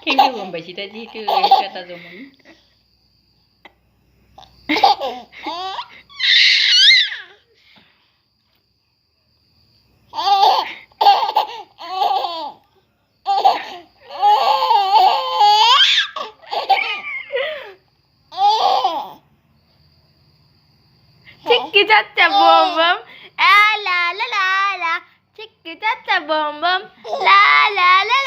Hindi mo ba sita dito? Kata zaman. Chicky chacha boom boom, ah la la la la. Chicky chacha boom boom, la la la